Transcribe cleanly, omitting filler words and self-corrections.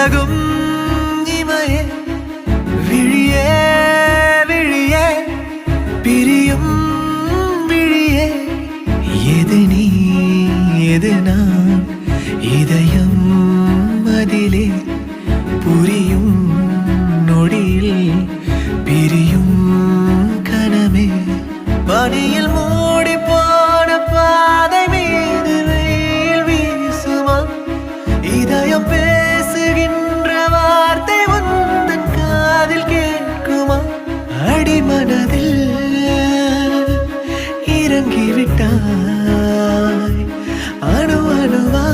விலகும் இமையே விழியே விழியே பிரியும் விழியே எது நீ எது நான் இதயம் அதிலே புரியும் நொடியில் பிரியும் கனமே பனியில் மூடி போன பாதை மீது வெயில் வீசுமா இதயம் பேசுகின்ற வார்த்தை உந்தன் காதில் கேட்குமா அடிமனதில் இறங்கிவிட்டாய் அணு அணுவா